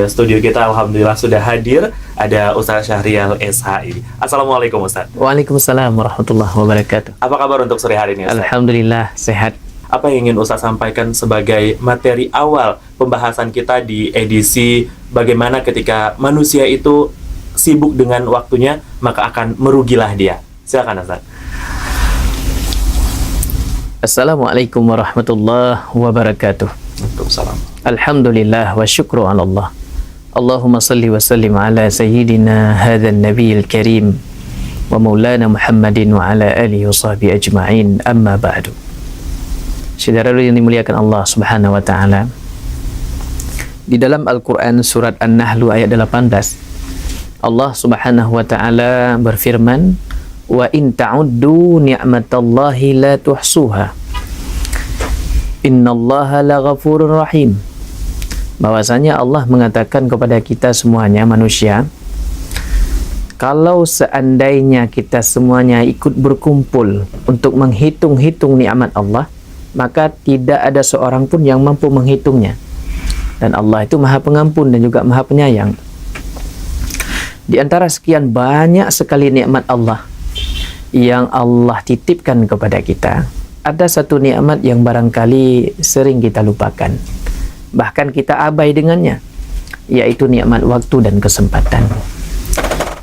studio kita alhamdulillah sudah hadir ada Ustaz Syahrial SHI. Assalamualaikum Ustaz. Waalaikumsalam warahmatullahi wabarakatuh. Apa kabar untuk sore hari ini Ustaz? Alhamdulillah sehat. Apa yang ingin Ustaz sampaikan sebagai materi awal pembahasan kita di edisi bagaimana ketika manusia itu sibuk dengan waktunya maka akan merugilah dia. Silakan Ustaz. Assalamualaikum warahmatullahi wabarakatuh. Waalaikumsalam. Alhamdulillah wa syukru ala Allah. Allahumma salli wa sallim ala sayyidina hadzal nabiyil karim wa maulana Muhammadin wa ala alihi wa sahbihi ajma'in, amma ba'du. Saudara yang dimuliakan Allah Subhanahu wa taala, di dalam Al-Qur'an surat An-Nahl ayat 18 Allah Subhanahu wa taala berfirman, wa in ta'uddu ni'matallahi la tuhsuha innallaha laghafurur rahim. Bahwasanya Allah mengatakan kepada kita semuanya manusia, kalau seandainya kita semuanya ikut berkumpul untuk menghitung-hitung nikmat Allah, maka tidak ada seorang pun yang mampu menghitungnya. Dan Allah itu Maha Pengampun dan juga Maha Penyayang. Di antara sekian banyak sekali nikmat Allah yang Allah titipkan kepada kita, ada satu nikmat yang barangkali sering kita lupakan, bahkan kita abai dengannya, yaitu nikmat waktu dan kesempatan.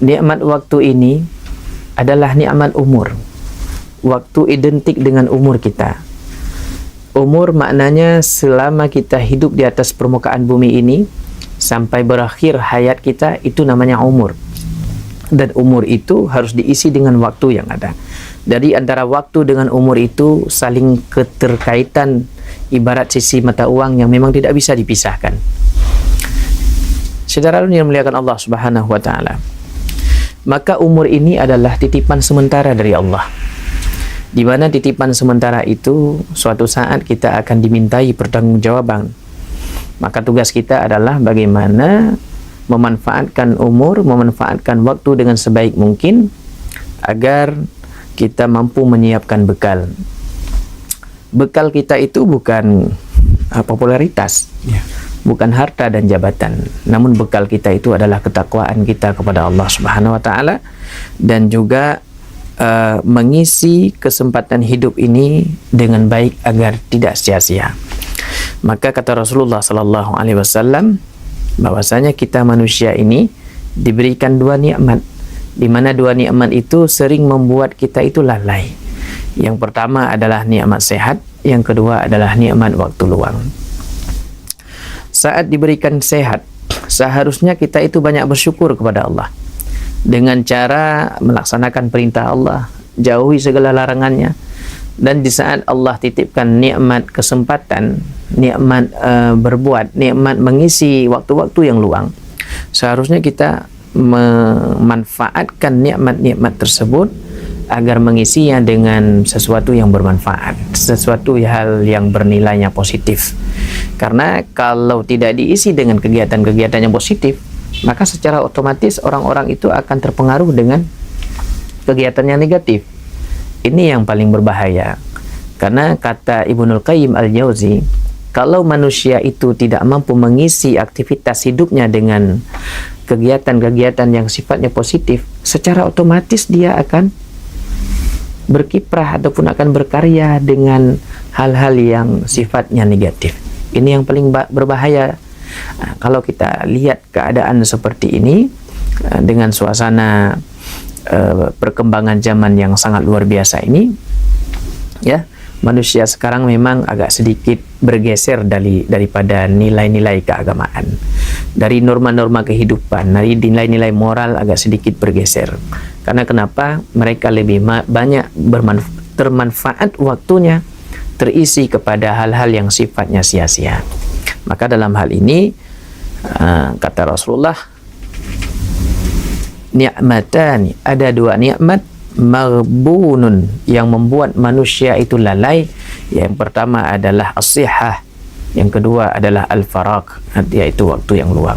Nikmat waktu ini adalah nikmat umur. Waktu identik dengan umur kita. Umur maknanya selama kita hidup di atas permukaan bumi ini sampai berakhir hayat kita, itu namanya umur. Dan umur itu harus diisi dengan waktu yang ada. Dari antara waktu dengan umur itu saling keterkaitan, ibarat sisi mata uang yang memang tidak bisa dipisahkan. Saudara yang muliakan Allah Subhanahu wa taala, maka umur ini adalah titipan sementara dari Allah, di mana titipan sementara itu suatu saat kita akan dimintai pertanggungjawaban. Maka tugas kita adalah bagaimana memanfaatkan umur, memanfaatkan waktu dengan sebaik mungkin agar kita mampu menyiapkan bekal. Bekal kita itu bukan popularitas, bukan harta dan jabatan, namun bekal kita itu adalah ketakwaan kita kepada Allah Subhanahu wa taala, dan juga mengisi kesempatan hidup ini dengan baik agar tidak sia-sia. Maka kata Rasulullah sallallahu alaihi wasallam bahwasanya kita manusia ini diberikan dua nikmat, di mana dua nikmat itu sering membuat kita itu lalai. Yang pertama adalah nikmat sehat, yang kedua adalah nikmat waktu luang. Saat diberikan sehat, seharusnya kita itu banyak bersyukur kepada Allah dengan cara melaksanakan perintah Allah, jauhi segala larangannya. Dan di saat Allah titipkan nikmat kesempatan, nikmat berbuat, nikmat mengisi waktu-waktu yang luang, seharusnya kita memanfaatkan nikmat-nikmat tersebut agar mengisinya dengan sesuatu yang bermanfaat, sesuatu hal yang bernilainya positif. Karena kalau tidak diisi dengan kegiatan-kegiatan yang positif, maka secara otomatis orang-orang itu akan terpengaruh dengan kegiatan yang negatif. Ini yang paling berbahaya. Karena kata Ibnul Qayyim Al-Jauzi, kalau manusia itu tidak mampu mengisi aktivitas hidupnya dengan kegiatan-kegiatan yang sifatnya positif, secara otomatis dia akan berkiprah ataupun akan berkarya dengan hal-hal yang sifatnya negatif. Ini yang paling berbahaya. Kalau kita lihat keadaan seperti ini dengan suasana perkembangan zaman yang sangat luar biasa ini, ya, manusia sekarang memang agak sedikit bergeser daripada nilai-nilai keagamaan, dari norma-norma kehidupan, dari nilai-nilai moral agak sedikit bergeser. Karena kenapa? Mereka lebih banyak termanfaat waktunya terisi kepada hal-hal yang sifatnya sia-sia. Maka dalam hal ini kata Rasulullah, ni'matani, ada dua nikmat maghbunun yang membuat manusia itu lalai. Yang pertama adalah as-sihah, yang kedua adalah al-faraq, yaitu waktu yang luang.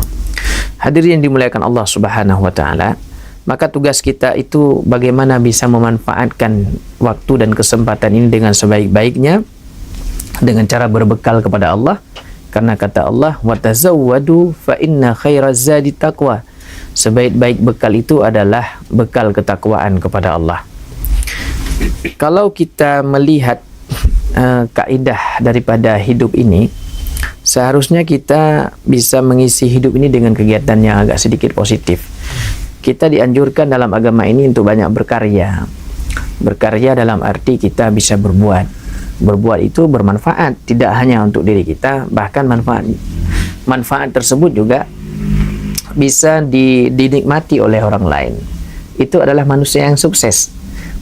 Hadirin yang dimuliakan Allah Subhanahu wa taala, maka tugas kita itu bagaimana bisa memanfaatkan waktu dan kesempatan ini dengan sebaik-baiknya dengan cara berbekal kepada Allah. Karena kata Allah, wa tazawwadu fa inna khairaz zadi taqwa. Sebaik-baik bekal itu adalah bekal ketakwaan kepada Allah. Kalau kita melihat kaidah daripada hidup ini, seharusnya kita bisa mengisi hidup ini dengan kegiatan yang agak sedikit positif. Kita dianjurkan dalam agama ini untuk banyak berkarya. Berkarya dalam arti kita bisa berbuat. Berbuat itu bermanfaat, tidak hanya untuk diri kita, bahkan manfaat tersebut juga bisa dinikmati oleh orang lain. Itu adalah manusia yang sukses.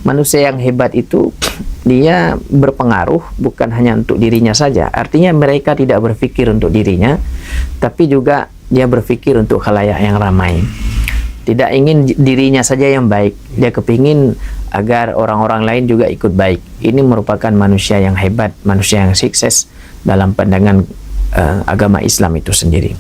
Manusia yang hebat itu dia berpengaruh bukan hanya untuk dirinya saja. Artinya mereka tidak berpikir untuk dirinya, tapi juga dia berpikir untuk khalayak yang ramai. Tidak ingin dirinya saja yang baik, dia kepingin agar orang-orang lain juga ikut baik. Ini merupakan manusia yang hebat, manusia yang sukses dalam pandangan agama Islam itu sendiri.